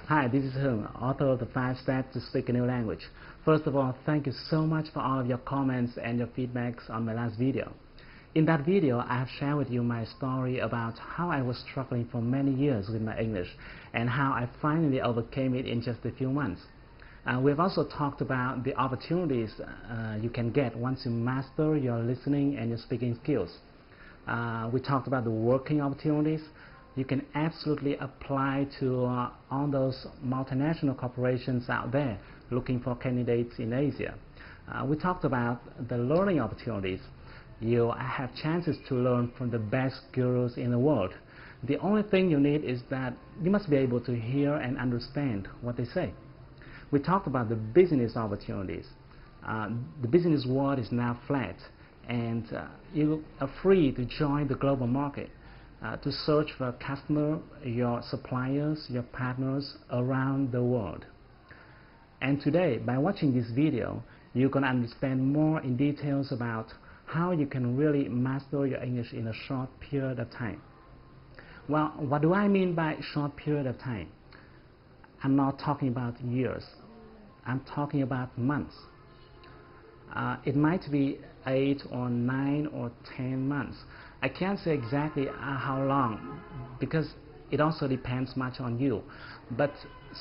Hi, this is Hung, author of the 5 Steps to Speak a New Language. First of all, thank you so much for all of your comments and your feedbacks on my last video. In that video, I have shared with you my story about how I was struggling for many years with my English and how I finally overcame it in just a few months. We've also talked about the opportunities you can get once you master your listening and your speaking skills. We talked about the working opportunities you can absolutely apply to all those multinational corporations out there looking for candidates in Asia. We talked about the learning opportunities. You have chances to learn from the best gurus in the world. The only thing you need is that you must be able to hear and understand what they say. We talked about the business opportunities. The business world is now flat, and you are free to join the global market, to search for a customer, your suppliers, your partners around the world. And today, by watching this video, you can understand more in details about how you can really master your English in a short period of time. Well, what do I mean by short period of time? I'm not talking about years. I'm talking about months. It might be 8 or 9 or 10 months. I can't say exactly how long, because it also depends much on you. But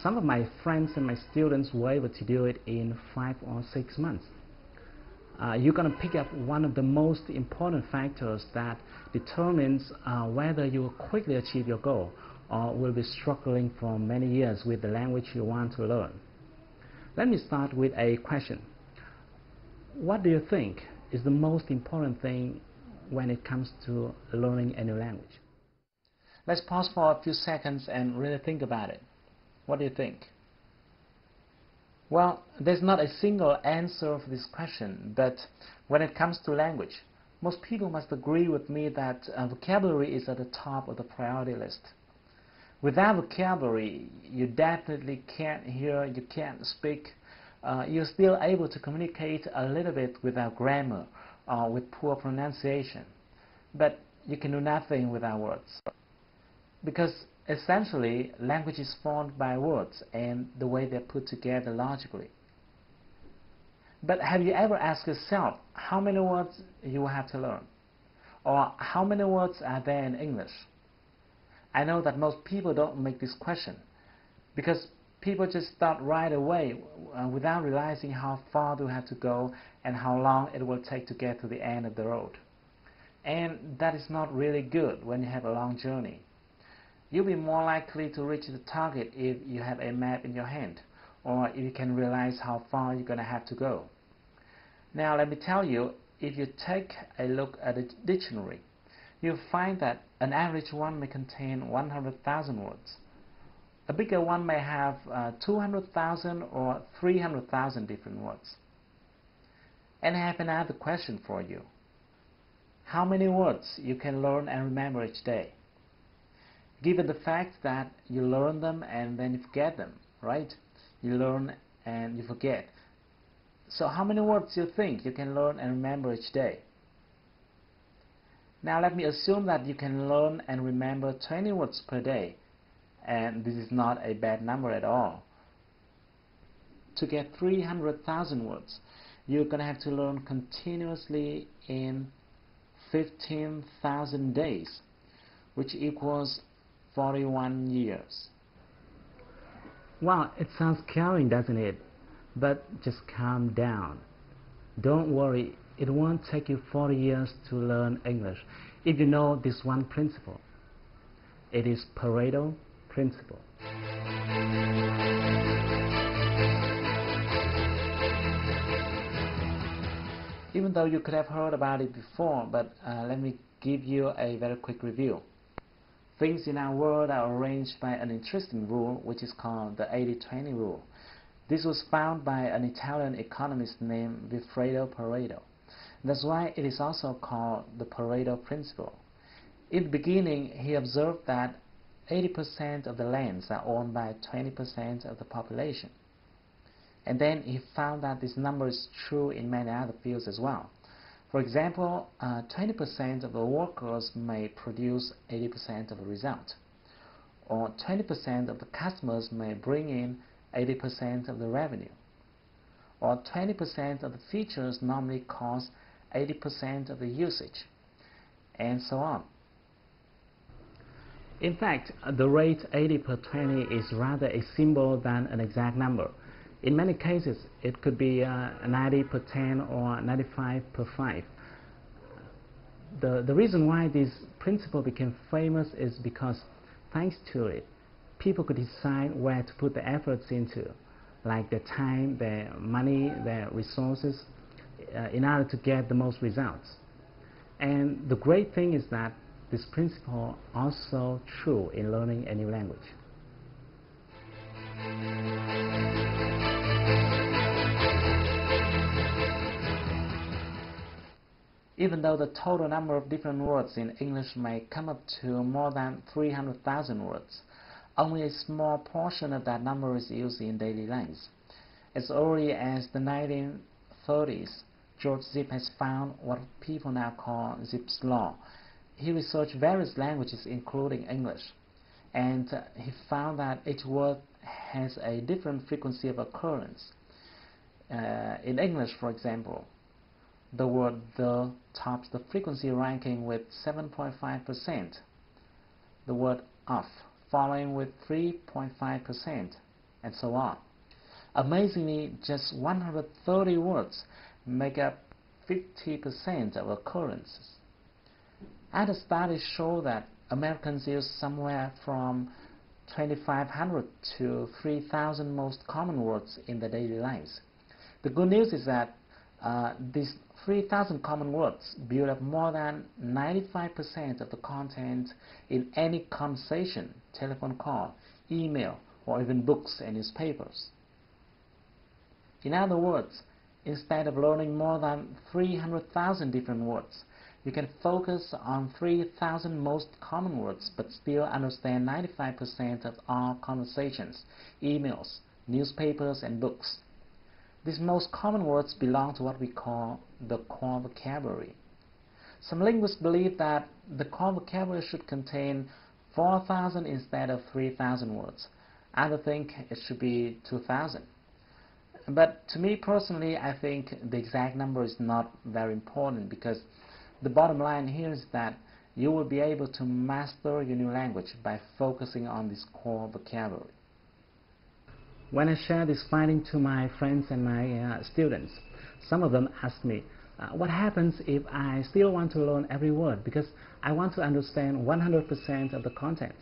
some of my friends and my students were able to do it in 5 or 6 months. You're going to pick up one of the most important factors that determines whether you will quickly achieve your goal or will be struggling for many years with the language you want to learn. Let me start with a question. What do you think is the most important thing when it comes to learning a new language? Let's pause for a few seconds and really think about it. What do you think? Well, there's not a single answer for this question, but when it comes to language, most people must agree with me that vocabulary is at the top of the priority list. Without vocabulary, you definitely can't hear, you can't speak. You're still able to communicate a little bit without grammar or with poor pronunciation, but you can do nothing without words. Because essentially, language is formed by words and the way they're put together logically. But have you ever asked yourself how many words you will have to learn? Or how many words are there in English? I know that most people don't make this question because people just start right away without realizing how far they have to go and how long it will take to get to the end of the road. And that is not really good when you have a long journey. You'll be more likely to reach the target if you have a map in your hand, or if you can realize how far you're going to have to go. Now let me tell you, if you take a look at a dictionary, you'll find that an average one may contain 100,000 words. A bigger one may have 200,000 or 300,000 different words. And I have another question for you. How many words you can learn and remember each day? Given the fact that you learn them and then you forget them, right? You learn and you forget. So how many words do you think you can learn and remember each day? Now let me assume that you can learn and remember 20 words per day. And this is not a bad number at all. To get 300,000 words, you're going to have to learn continuously in 15,000 days, which equals 41 years. Wow, it sounds scary, doesn't it? But just calm down. Don't worry, it won't take you 40 years to learn English if you know this one principle. It is Pareto principle. Even though you could have heard about it before, but let me give you a very quick review. Things in our world are arranged by an interesting rule, which is called the 80-20 rule. This was found by an Italian economist named Vilfredo Pareto. That's why it is also called the Pareto principle. In the beginning, he observed that 80% of the lands are owned by 20% of the population. And then he found that this number is true in many other fields as well. For example, 20% of the workers may produce 80% of the result. or 20% of the customers may bring in 80% of the revenue, or 20% of the features normally cause 80% of the usage, and so on. In fact, the rate 80 per 20 is rather a symbol than an exact number. In many cases, it could be 90 per 10 or 95 per 5. The reason why this principle became famous is because, thanks to it, people could decide where to put the efforts into, like their time, their money, their resources, in order to get the most results. And the great thing is that this principle is also true in learning a new language. Even though the total number of different words in English may come up to more than 300,000 words, only a small portion of that number is used in daily life. As early as the 1930s, George Zip has found what people now call Zipf's law. He researched various languages, including English, and he found that each word has a different frequency of occurrence. In English, for example, the word the tops the frequency ranking with 7.5%, the word of following with 3.5%, and so on. Amazingly, just 130 words make up 50% of occurrences. Other studies show that Americans use somewhere from 2,500 to 3,000 most common words in their daily lives. The good news is that these 3,000 common words build up more than 95% of the content in any conversation, telephone call, email, or even books and newspapers. In other words, instead of learning more than 300,000 different words, you can focus on 3,000 most common words but still understand 95% of all conversations, emails, newspapers, and books. These most common words belong to what we call the core vocabulary. Some linguists believe that the core vocabulary should contain 4,000 instead of 3,000 words. Others think it should be 2,000. But to me personally, I think the exact number is not very important, because the bottom line here is that you will be able to master your new language by focusing on this core vocabulary. When I share this finding to my friends and my students, some of them ask me, what happens if I still want to learn every word because I want to understand 100% of the content?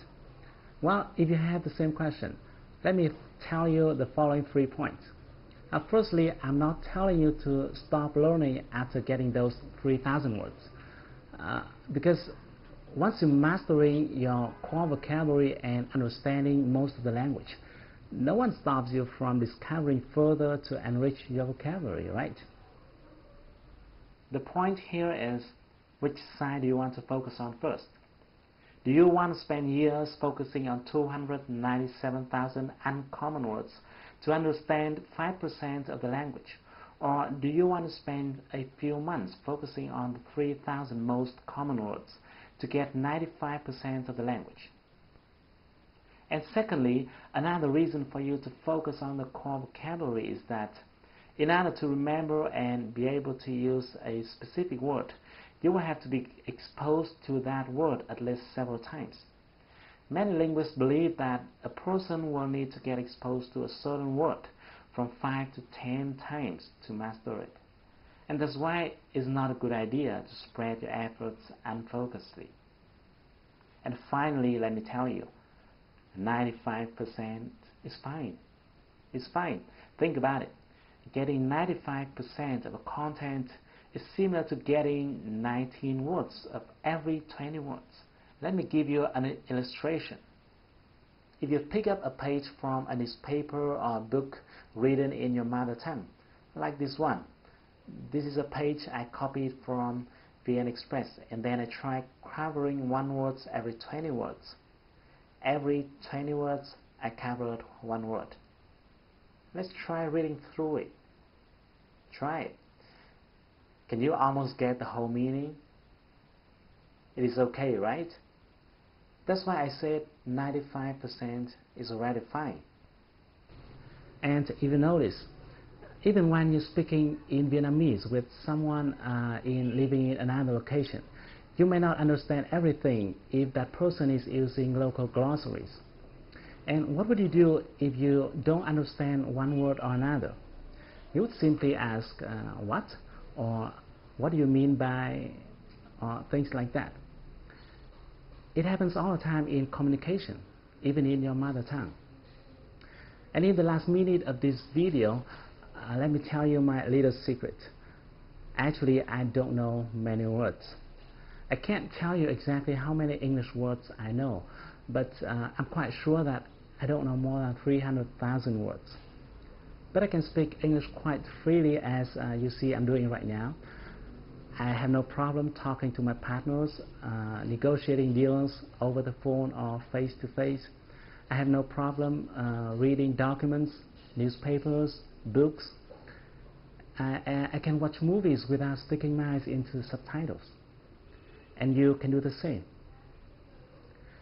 Well, if you have the same question, let me tell you the following 3 points. Firstly, I'm not telling you to stop learning after getting those 3,000 words, because once you're mastering your core vocabulary and understanding most of the language, no one stops you from discovering further to enrich your vocabulary, right? The point here is, which side do you want to focus on first? Do you want to spend years focusing on 297,000 uncommon words to understand 5% of the language? Or do you want to spend a few months focusing on the 3,000 most common words to get 95% of the language? And secondly, another reason for you to focus on the core vocabulary is that in order to remember and be able to use a specific word, you will have to be exposed to that word at least several times. Many linguists believe that a person will need to get exposed to a certain word from 5 to 10 times to master it. And that's why it's not a good idea to spread your efforts unfocusedly. And finally, let me tell you, 95% is fine. It's fine. Think about it. Getting 95% of a content is similar to getting 19 words of every 20 words. Let me give you an illustration. If you pick up a page from a newspaper or a book written in your mother tongue, like this one. This is a page I copied from VN Express, and then I tried covering one word every 20 words. Every 20 words, I covered one word. Let's try reading through it. Try it. Can you almost get the whole meaning? It is okay, right? That's why I said 95% is already fine. And if you notice, even when you're speaking in Vietnamese with someone living in another location, you may not understand everything if that person is using local glossaries. And what would you do if you don't understand one word or another? You would simply ask, what? Or what do you mean by, or things like that. It happens all the time in communication, even in your mother tongue. And in the last minute of this video, let me tell you my little secret. Actually, I don't know many words. I can't tell you exactly how many English words I know, but I'm quite sure that I don't know more than 300,000 words. But I can speak English quite freely, as you see I'm doing right now. I have no problem talking to my partners, negotiating deals over the phone or face to face. I have no problem reading documents, newspapers, books. I can watch movies without sticking my eyes into subtitles. And you can do the same.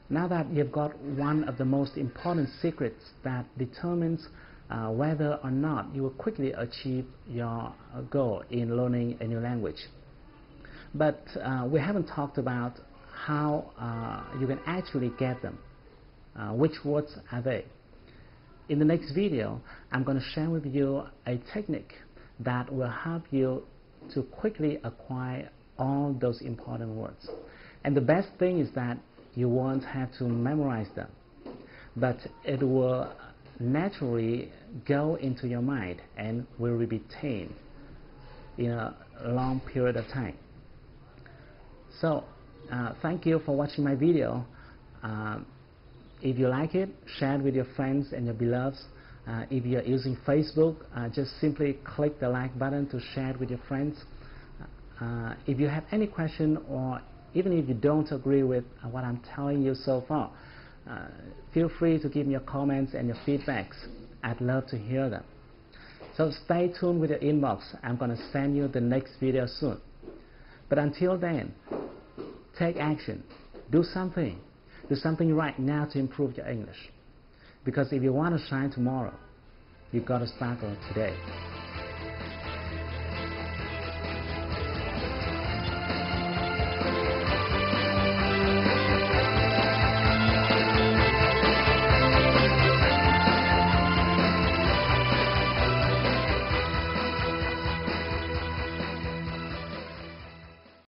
Now that you've got one of the most important secrets that determines whether or not you will quickly achieve your goal in learning a new language. But we haven't talked about how you can actually get them. Which words are they? In the next video, I'm going to share with you a technique that will help you to quickly acquire all those important words. And the best thing is that you won't have to memorize them, but it will naturally go into your mind and will be retained in a long period of time. So thank you for watching my video. If you like it, share it with your friends and your beloveds. If you're using Facebook, just simply click the like button to share it with your friends. If you have any question, or even if you don't agree with what I'm telling you so far, feel free to give me your comments and your feedbacks. I'd love to hear them. So stay tuned with your inbox. I'm going to send you the next video soon. But until then, take action. Do something. Do something right now to improve your English. Because if you want to shine tomorrow, you've got to start today.